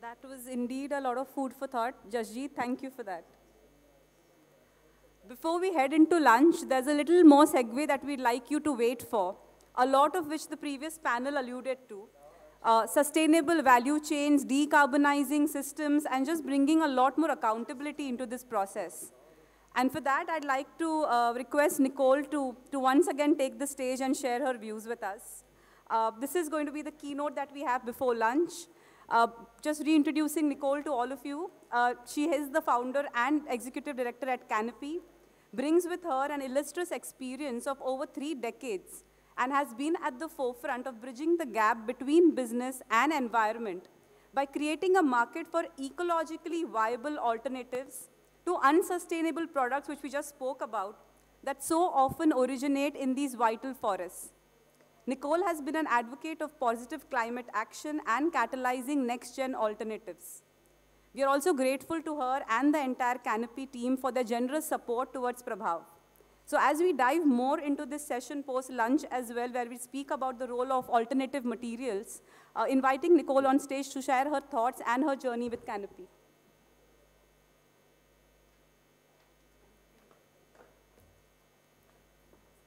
That was indeed a lot of food for thought. Jasjeet, thank you for that. Before we head into lunch, there's a little more segue that we'd like you to wait for, a lot of which the previous panel alluded to. Sustainable value chains, decarbonizing systems, and just bringing a lot more accountability into this process. And for that, I'd like to request Nicole to once again take the stage and share her views with us. This is going to be the keynote that we have before lunch. Just reintroducing Nicole to all of you. She is the founder and executive director at Canopy, brings with her an illustrious experience of over 3 decades, and has been at the forefront of bridging the gap between business and environment by creating a market for ecologically viable alternatives to unsustainable products, which we just spoke about, that so often originate in these vital forests. Nicole has been an advocate of positive climate action and catalyzing next-gen alternatives. We are also grateful to her and the entire Canopy team for their generous support towards Prabhav. So as we dive more into this session post-lunch as well, where we speak about the role of alternative materials, inviting Nicole on stage to share her thoughts and her journey with Canopy.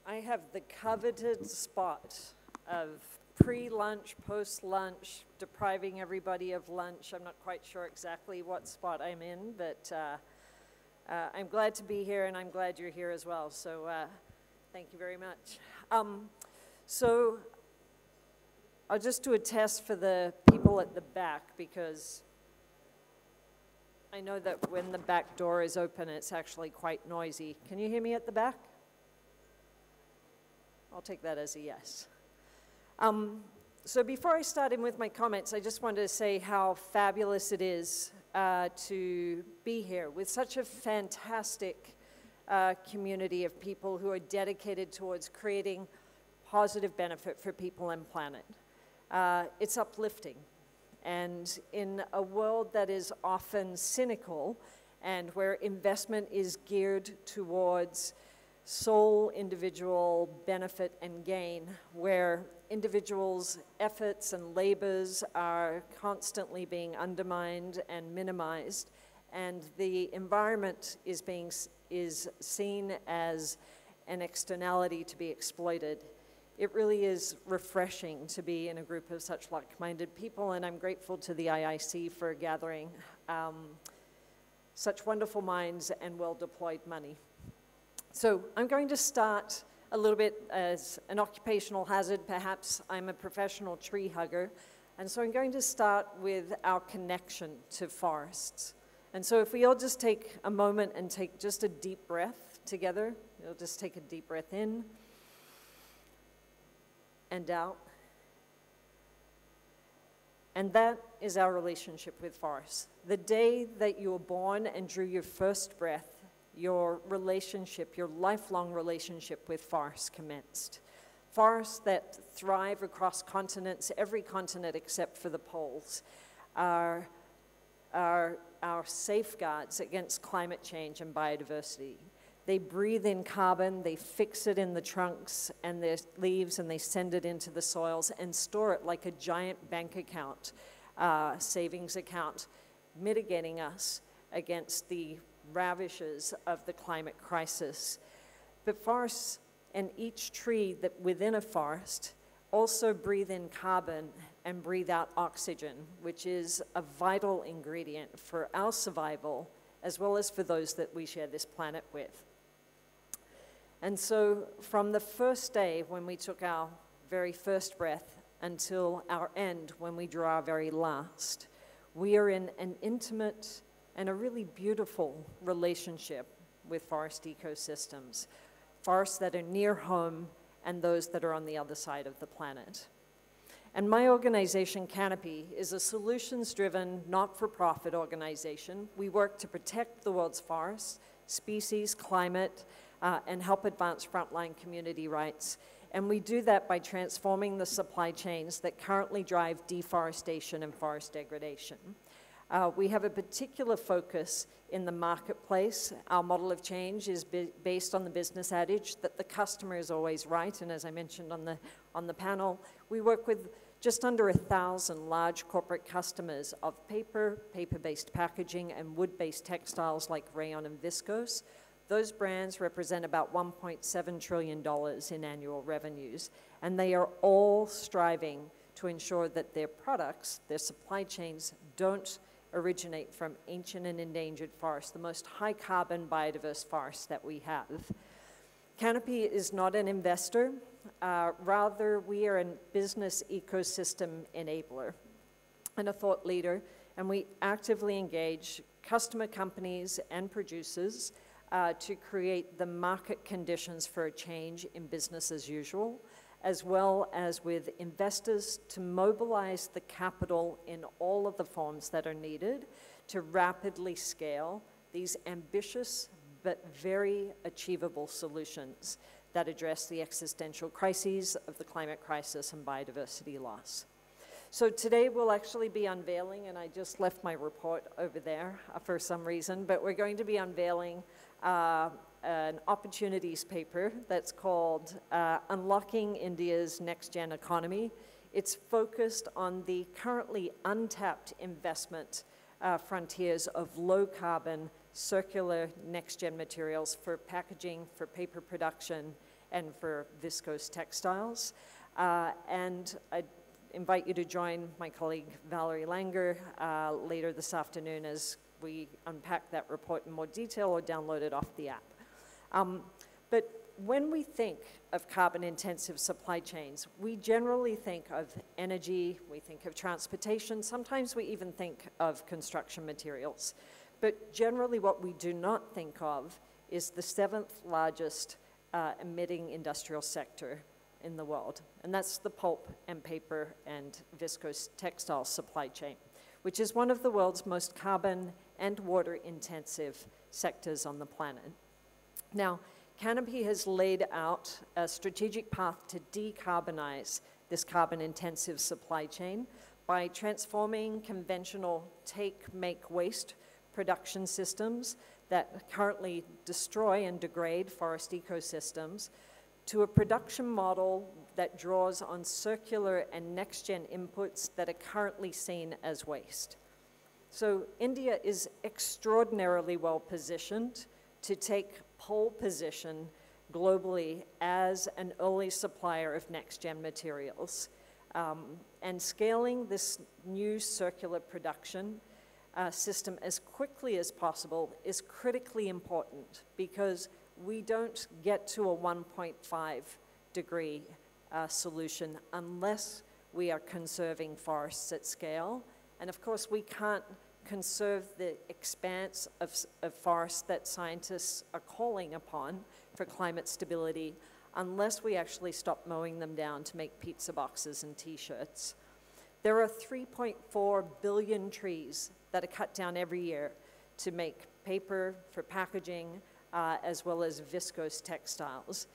I have the coveted spot of pre-lunch, post-lunch, depriving everybody of lunch. I'm not quite sure exactly what spot I'm in, but I'm glad to be here, and I'm glad you're here as well. So thank you very much. So I'll just do a test for the people at the back, because I know that when the back door is open, it's actually quite noisy. Can you hear me at the back? I'll take that as a yes. So before I start in with my comments, I just wanted to say how fabulous it is to be here with such a fantastic community of people who are dedicated towards creating positive benefit for people and planet. It's uplifting. And in a world that is often cynical and where investment is geared towards sole individual benefit and gain, where individuals' efforts and labors are constantly being undermined and minimized, and the environment is seen as an externality to be exploited. It really is refreshing to be in a group of such like-minded people, and I'm grateful to the IIC for gathering such wonderful minds and well-deployed money. So I'm going to start a little bit as an occupational hazard. Perhaps I'm a professional tree hugger. And so I'm going to start with our connection to forests. And so if we all just take a moment and take just a deep breath together, we'll just take a deep breath in and out. And that is our relationship with forests. The day that you were born and drew your first breath, your relationship, your lifelong relationship with forests commenced. Forests that thrive across continents, every continent except for the poles, are our safeguards against climate change and biodiversity. They breathe in carbon, they fix it in the trunks and their leaves, and they send it into the soils and store it like a giant bank account, savings account, mitigating us against the ravages of the climate crisis. But forests and each tree that within a forest also breathe in carbon and breathe out oxygen, which is a vital ingredient for our survival as well as for those that we share this planet with. And so from the first day when we took our very first breath until our end when we draw our very last, we are in an intimate and a really beautiful relationship with forest ecosystems, forests that are near home and those that are on the other side of the planet. And my organization, Canopy, is a solutions-driven, not-for-profit organization. We work to protect the world's forests, species, climate, and help advance frontline community rights. And we do that by transforming the supply chains that currently drive deforestation and forest degradation. We have a particular focus in the marketplace. Our model of change is based on the business adage that the customer is always right. And as I mentioned on the panel, we work with just under 1,000 large corporate customers of paper, paper-based packaging, and wood-based textiles like rayon and viscose. Those brands represent about $1.7 trillion in annual revenues, and they are all striving to ensure that their products, their supply chains, don't originate from ancient and endangered forests, the most high carbon biodiverse forests that we have. Canopy is not an investor, rather we are a business ecosystem enabler and a thought leader, and we actively engage customer companies and producers to create the market conditions for a change in business as usual, as well as with investors to mobilize the capital in all of the forms that are needed to rapidly scale these ambitious but very achievable solutions that address the existential crises of the climate crisis and biodiversity loss. So today we'll actually be unveiling, and I just left my report over there for some reason, but we're going to be unveiling an opportunities paper that's called Unlocking India's Next Gen Economy. It's focused on the currently untapped investment frontiers of low carbon, circular next gen materials for packaging, for paper production, and for viscose textiles. And I invite you to join my colleague Valerie Langer later this afternoon as we unpack that report in more detail or download it off the app. But when we think of carbon-intensive supply chains, we generally think of energy, we think of transportation, sometimes we even think of construction materials. But generally what we do not think of is the 7th largest emitting industrial sector in the world, and that's the pulp and paper and viscose textile supply chain, which is one of the world's most carbon and water-intensive sectors on the planet. Now, Canopy has laid out a strategic path to decarbonize this carbon-intensive supply chain by transforming conventional take, make, waste production systems that currently destroy and degrade forest ecosystems to a production model that draws on circular and next-gen inputs that are currently seen as waste. So India is extraordinarily well positioned to take pole position globally as an early supplier of next-gen materials. And scaling this new circular production system as quickly as possible is critically important because we don't get to a 1.5 degree solution unless we are conserving forests at scale. And of course, we can't conserve the expanse of forests that scientists are calling upon for climate stability unless we actually stop mowing them down to make pizza boxes and t-shirts. There are 3.4 billion trees that are cut down every year to make paper for packaging, as well as viscose textiles.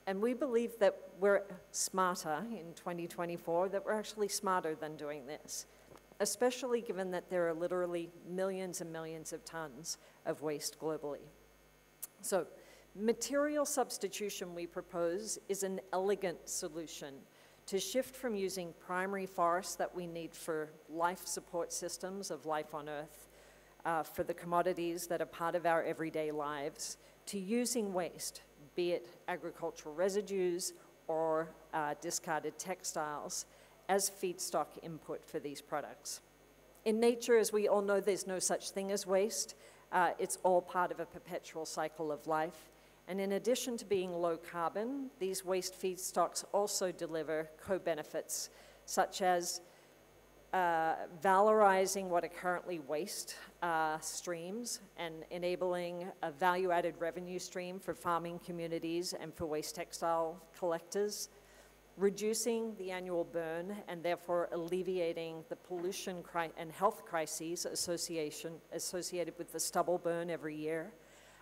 And we believe that we're smarter in 2024, that we're actually smarter than doing this, especially given that there are literally millions and millions of tons of waste globally. So material substitution, we propose, is an elegant solution to shift from using primary forests that we need for life support systems of life on Earth, for the commodities that are part of our everyday lives, to using waste, be it agricultural residues or discarded textiles, as feedstock input for these products. In nature, as we all know, there's no such thing as waste. It's all part of a perpetual cycle of life. And in addition to being low carbon, these waste feedstocks also deliver co-benefits, such as valorizing what are currently waste streams and enabling a value-added revenue stream for farming communities and for waste textile collectors, reducing the annual burn and therefore alleviating the pollution and health crises associated with the stubble burn every year,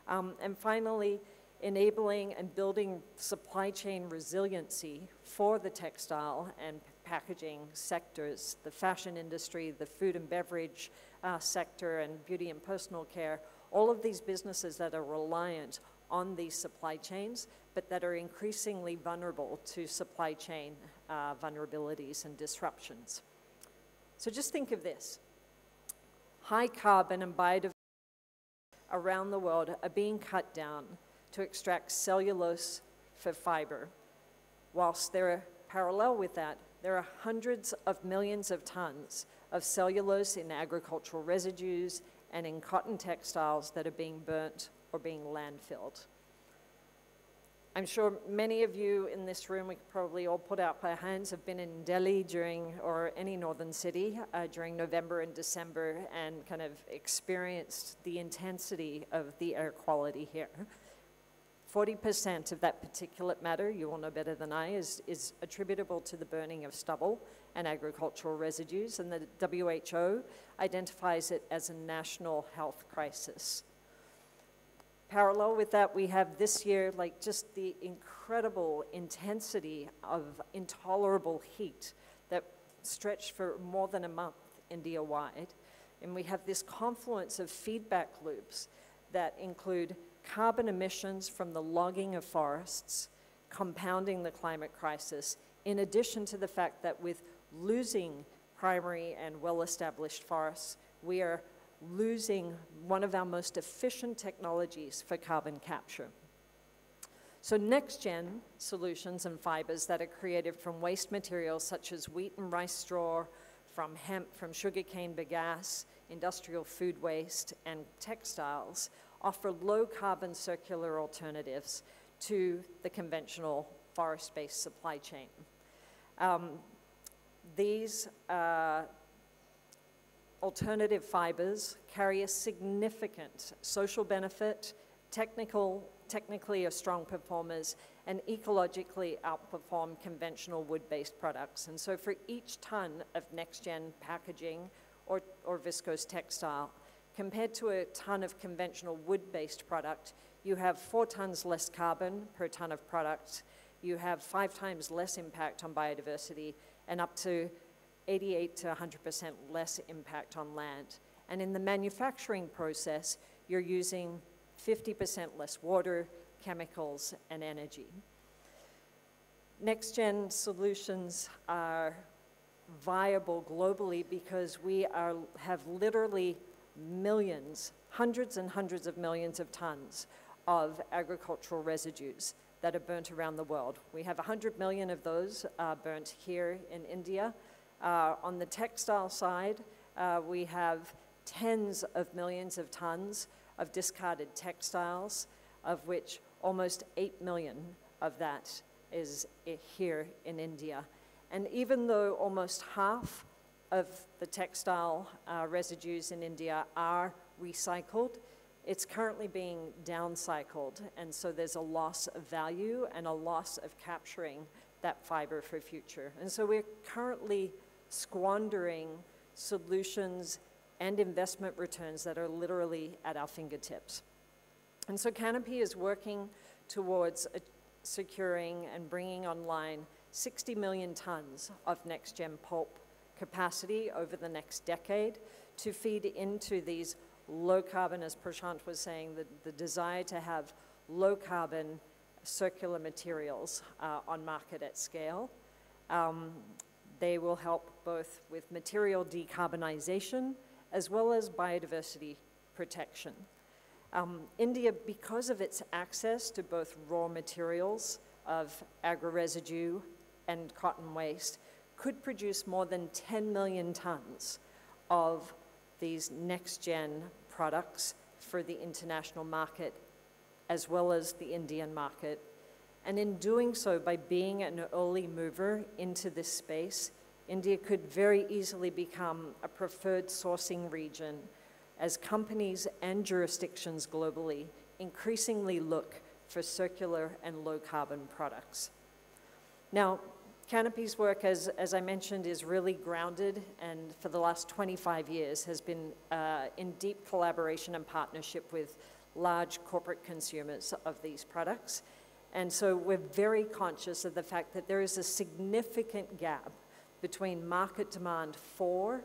and finally, enabling and building supply chain resiliency for the textile and packaging sectors, the fashion industry, the food and beverage sector, and beauty and personal care, all of these businesses that are reliant on these supply chains, but that are increasingly vulnerable to supply chain vulnerabilities and disruptions. So just think of this. High carbon and biodiversity around the world are being cut down to extract cellulose for fiber, whilst parallel with that, there are hundreds of millions of tons of cellulose in agricultural residues and in cotton textiles that are being burnt or being landfilled. I'm sure many of you in this room, we could probably all put up our hands, have been in Delhi or any northern city during November and December and kind of experienced the intensity of the air quality here. 40% of that particulate matter, you all know better than I, is attributable to the burning of stubble and agricultural residues, and the WHO identifies it as a national health crisis. Parallel with that, we have this year, like, just the incredible intensity of intolerable heat that stretched for more than a month India-wide. And we have this confluence of feedback loops that include carbon emissions from the logging of forests, compounding the climate crisis, in addition to the fact that with losing primary and well-established forests, we are losing one of our most efficient technologies for carbon capture. So next-gen solutions and fibers that are created from waste materials such as wheat and rice straw, from hemp, from sugarcane bagasse, industrial food waste, and textiles offer low-carbon circular alternatives to the conventional forest-based supply chain. These alternative fibers carry a significant social benefit, technically are strong performers, and ecologically outperform conventional wood-based products. And so for each ton of next-gen packaging or viscose textile, compared to a ton of conventional wood-based product, you have 4 tons less carbon per ton of product, you have 5 times less impact on biodiversity, and up to 88 to 100% less impact on land. And in the manufacturing process, you're using 50% less water, chemicals, and energy. Next-gen solutions are viable globally because we have literally millions, hundreds and hundreds of millions of tons of agricultural residues that are burnt around the world. We have 100 million of those burnt here in India. On the textile side, we have tens of millions of tons of discarded textiles, of which almost 8 million of that is here in India. And even though almost half of the textile residues in India are recycled, it's currently being downcycled, and so there's a loss of value and a loss of capturing that fiber for future. And so we're currently squandering solutions and investment returns that are literally at our fingertips. And so Canopy is working towards securing and bringing online 60 million tons of next-gen pulp capacity over the next decade to feed into these low-carbon, as Prashant was saying, the desire to have low-carbon circular materials on market at scale. They will help both with material decarbonization as well as biodiversity protection. India, because of its access to both raw materials of agro-residue and cotton waste, could produce more than 10 million tons of these next-gen products for the international market as well as the Indian market. And in doing so, by being an early mover into this space, India could very easily become a preferred sourcing region as companies and jurisdictions globally increasingly look for circular and low-carbon products. Now, Canopy's work, as I mentioned, is really grounded and for the last 25 years has been in deep collaboration and partnership with large corporate consumers of these products. And so we're very conscious of the fact that there is a significant gap between market demand for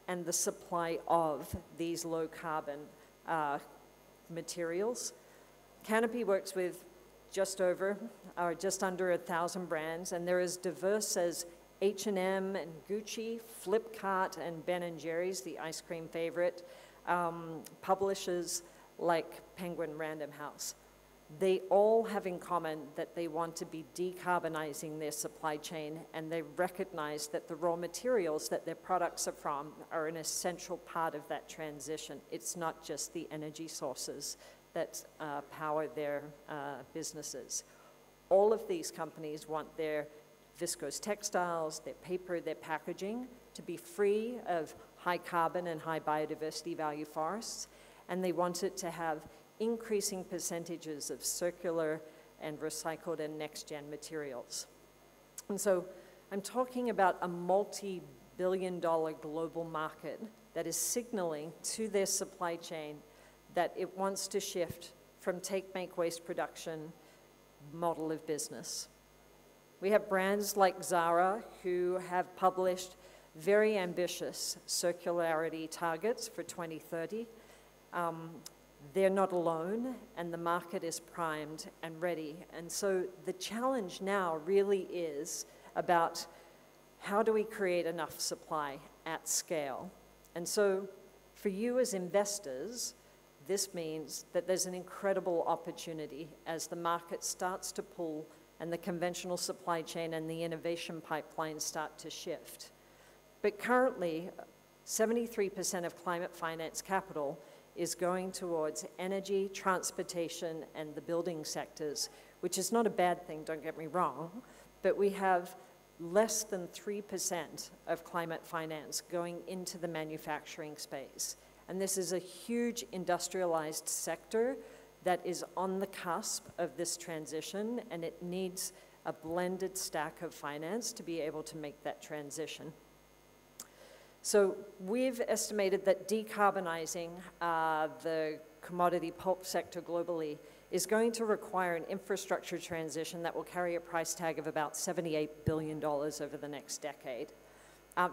and the supply of these low-carbon materials. Canopy works with just under 1,000 brands, and they're as diverse as H&M and Gucci, Flipkart and Ben & Jerry's, the ice cream favorite, publishers like Penguin Random House. They all have in common that they want to be decarbonizing their supply chain, and they recognize that the raw materials that their products are from are an essential part of that transition. It's not just the energy sources that power their businesses. All of these companies want their viscose textiles, their paper, their packaging to be free of high carbon and high biodiversity value forests, and they want it to have increasing percentages of circular and recycled and next-gen materials. And so I'm talking about a multi-billion-dollar global market that is signaling to their supply chain that it wants to shift from take-make waste production model of business. We have brands like Zara who have published very ambitious circularity targets for 2030. They're not alone, and the market is primed and ready. And so the challenge now really is about how do we create enough supply at scale? And so for you as investors, this means that there's an incredible opportunity as the market starts to pull and the conventional supply chain and the innovation pipeline start to shift. But currently, 73% of climate finance capital is going towards energy, transportation, and the building sectors, which is not a bad thing, don't get me wrong, but we have less than 3% of climate finance going into the manufacturing space. And this is a huge industrialized sector that is on the cusp of this transition, and it needs a blended stack of finance to be able to make that transition. So we've estimated that decarbonizing the commodity pulp sector globally is going to require an infrastructure transition that will carry a price tag of about $78 billion over the next decade.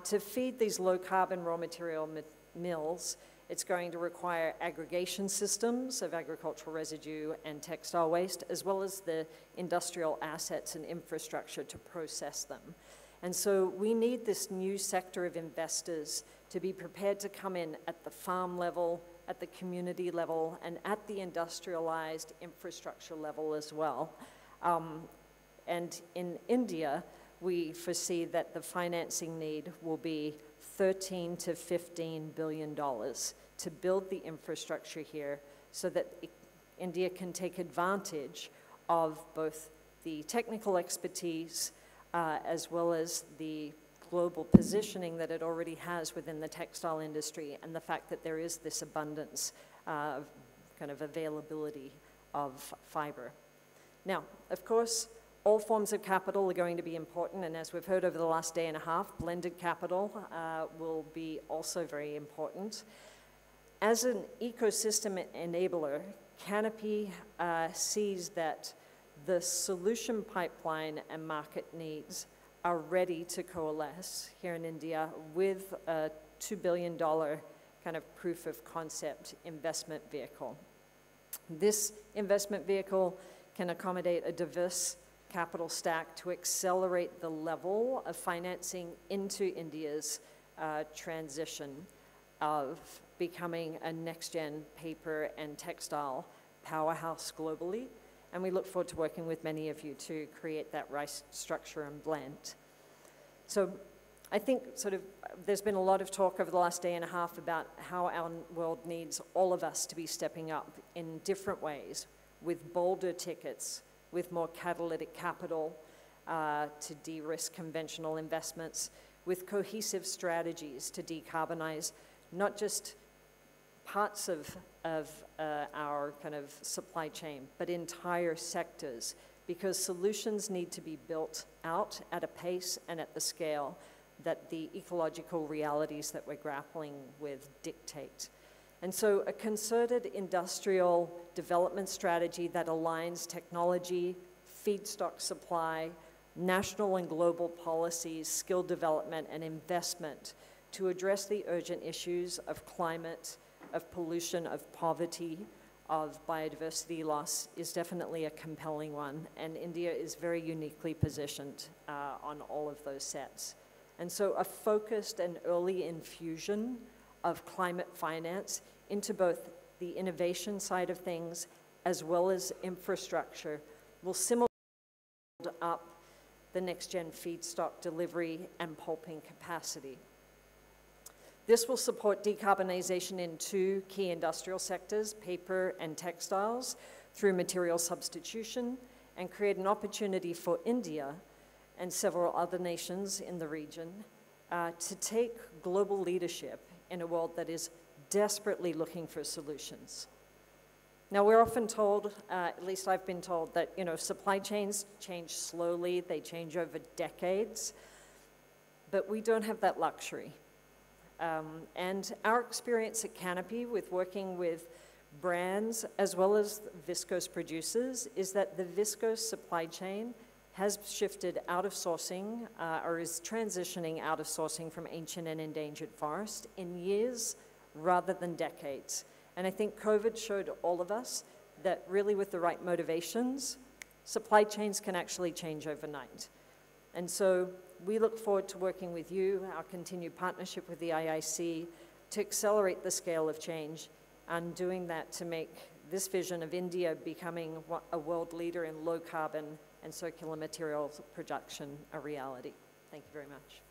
To feed these low-carbon raw material mills, it's going to require aggregation systems of agricultural residue and textile waste, as well as the industrial assets and infrastructure to process them. And so we need this new sector of investors to be prepared to come in at the farm level, at the community level, and at the industrialized infrastructure level as well. And in India, we foresee that the financing need will be $13 to $15 billion to build the infrastructure here so that India can take advantage of both the technical expertise as well as the global positioning that it already has within the textile industry, and the fact that there is this abundance of kind of availability of fiber. Now, of course, all forms of capital are going to be important, and as we've heard over the last day and a half, blended capital will be also very important. As an ecosystem enabler, Canopy sees that the solution pipeline and market needs are ready to coalesce here in India with a $2 billion kind of proof of concept investment vehicle. This investment vehicle can accommodate a diverse capital stack to accelerate the level of financing into India's transition of becoming a next-gen paper and textile powerhouse globally. And we look forward to working with many of you to create that right structure and blend. So I think there's been a lot of talk over the last day and a half about how our world needs all of us to be stepping up in different ways, with bolder tickets, with more catalytic capital to de-risk conventional investments, with cohesive strategies to decarbonize not just parts of our kind of supply chain, but entire sectors, because solutions need to be built out at a pace and at the scale that the ecological realities that we're grappling with dictate. And so a concerted industrial development strategy that aligns technology, feedstock supply, national and global policies, skill development, and investment to address the urgent issues of climate, of pollution, of poverty, of biodiversity loss is definitely a compelling one, and India is very uniquely positioned on all of those sets. And so a focused and early infusion of climate finance into both the innovation side of things as well as infrastructure will simultaneously build up the next-gen feedstock delivery and pulping capacity. This will support decarbonization in two key industrial sectors, paper and textiles, through material substitution, and create an opportunity for India and several other nations in the region to take global leadership in a world that is desperately looking for solutions. Now, we're often told, at least I've been told, that supply chains change slowly, they change over decades, but we don't have that luxury. And our experience at Canopy with working with brands as well as viscose producers is that the viscose supply chain has shifted out of sourcing or is transitioning out of sourcing from ancient and endangered forest in years rather than decades. And I think COVID showed all of us that really with the right motivations, supply chains can actually change overnight. And so we look forward to working with you, our continued partnership with the IIC, to accelerate the scale of change and doing that to make this vision of India becoming a world leader in low carbon and circular materials production a reality. Thank you very much.